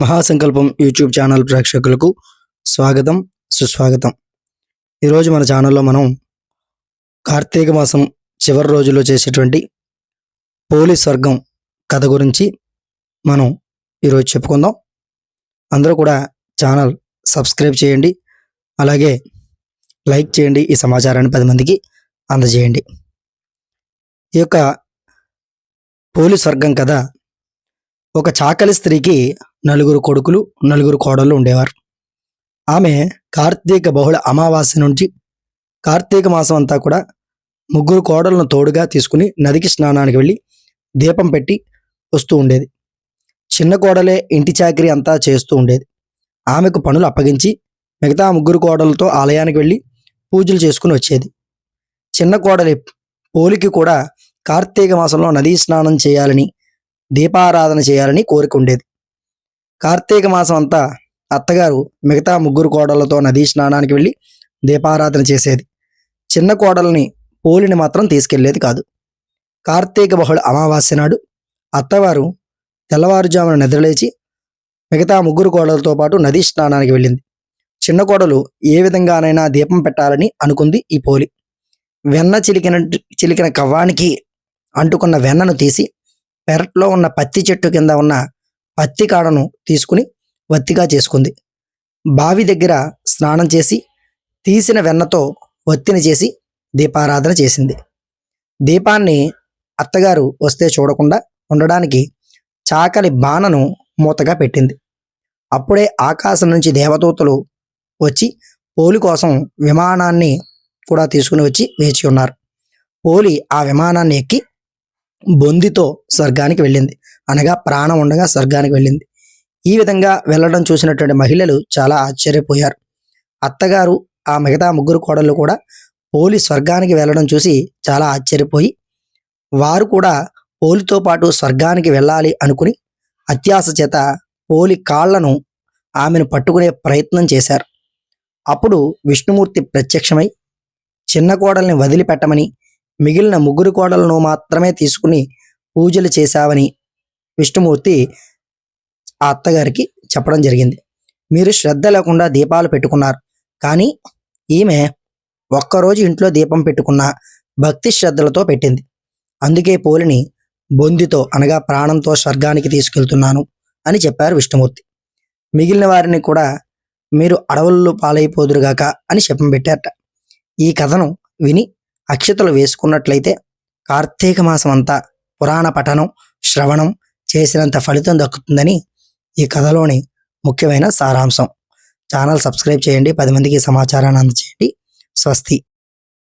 మహాసంకల్పం YouTube channel ప్రేక్షకులకు స్వాగతం సుస్వాగతం. ఈరోజు మన ఛానల్లో మనం కార్తీక మాసం చివరి రోజుల్లో చేసేటువంటి పోలీస్ వర్గం కథ గురించి మనం ఈరోజు చెప్పుకుందాం. అందరూ కూడా ఛానల్ సబ్స్క్రైబ్ చేయండి, అలాగే లైక్ చేయండి, ఈ సమాచారాన్ని 10 మందికి అందజేయండి. ఈ యొక్క పోలీస్ వర్గం కథ, ఒక చాకలి స్త్రీకి 4 కొడుకులు 4 కోడళ్ళు ఉండేవారు. ఆమె కార్తీక బహుళ అమావాస్య నుంచి కార్తీక మాసం అంతా కూడా 3 కోడళ్ళను తోడుగా తీసుకుని నదికి స్నానానికి వెళ్ళి దీపం పెట్టి వస్తూ ఉండేది. చిన్న కోడలే ఇంటి చాకరీ అంతా చేస్తూ ఉండేది. ఆమెకు పనులు అప్పగించి మిగతా 3 కోడలతో ఆలయానికి వెళ్ళి పూజలు చేసుకుని వచ్చేది. చిన్న కోడలి పోలికి కూడా కార్తీక మాసంలో నదీ స్నానం చేయాలని, దీపారాధన చేయాలని కోరిక ఉండేది. కార్తీక మాసం అంతా అత్తగారు మిగతా 3 కోడళ్లతో నదీ స్నానానికి వెళ్ళి దీపారాధన చేసేది. చిన్న కోడల్ని పోలిని మాత్రం తీసుకెళ్లేది కాదు. కార్తీక బహుళ అమావాస్య నాడు అత్తవారు తెల్లవారుజామున నిద్రలేచి మిగతా 3 కోడలతో పాటు నదీ స్నానానికి వెళ్ళింది. చిన్న కోడలు ఏ విధంగానైనా దీపం పెట్టాలని అనుకుంది. ఈ పోలి వెన్న చిలికిన కవ్వానికి అంటుకున్న వెన్నను తీసి పెరట్లో ఉన్న పత్తి చెట్టు కింద ఉన్న పత్తి కాడను తీసుకుని వత్తిగా చేసుకుంది. బావి దగ్గర స్నానం చేసి తీసిన వెన్నతో వత్తిని చేసి దీపారాధన చేసింది. దీపాన్ని అత్తగారు వస్తే చూడకుండా ఉండడానికి చాకలి బాణను మూతగా పెట్టింది. అప్పుడే ఆకాశం నుంచి దేవదూతలు వచ్చి పోలి కోసం విమానాన్ని కూడా తీసుకుని వచ్చి వేచి ఉన్నారు. పోలి ఆ విమానాన్ని ఎక్కి బొందితో స్వర్గానికి వెళ్ళింది, అనగా ప్రాణం ఉండగా స్వర్గానికి వెళ్ళింది. ఈ విధంగా వెళ్ళడం చూసినటువంటి మహిళలు చాలా ఆశ్చర్యపోయారు. అత్తగారు ఆ మిగతా 3 కోడళ్ళు కూడా పోలి స్వర్గానికి వెళ్ళడం చూసి చాలా ఆశ్చర్యపోయి వారు కూడా పోలితో పాటు స్వర్గానికి వెళ్ళాలి అనుకుని అత్యాశ చేత పోలి కాళ్లను ఆమెను పట్టుకునే ప్రయత్నం చేశారు. అప్పుడు విష్ణుమూర్తి ప్రత్యక్షమై చిన్న కోడల్ని వదిలిపెట్టమని, మిగిలిన 3 కోడలను మాత్రమే తీసుకుని పూజలు చేశావని విష్ణుమూర్తి ఆ అత్తగారికి చెప్పడం జరిగింది. మీరు శ్రద్ధ లేకుండా దీపాలు పెట్టుకున్నారు, కానీ ఈమె ఒక్కరోజు ఇంట్లో దీపం పెట్టుకున్న భక్తి శ్రద్ధలతో పెట్టింది. అందుకే పోలిని బొందితో అనగా ప్రాణంతో స్వర్గానికి తీసుకెళ్తున్నాను అని చెప్పారు విష్ణుమూర్తి. మిగిలిన వారిని కూడా మీరు అడవుల్లో పాలైపోదురుగాక అని శపం పెట్టారట. ఈ కథను విని అక్షతలు వేసుకున్నట్లయితే కార్తీక మాసం అంతా పురాణ పఠనం శ్రవణం చేసినంత ఫలితం దక్కుతుందని ఈ కథలోని ముఖ్యమైన సారాంశం. ఛానల్ సబ్స్క్రైబ్ చేయండి, 10 మందికి సమాచారాన్ని అందజేయండి. స్వస్తి.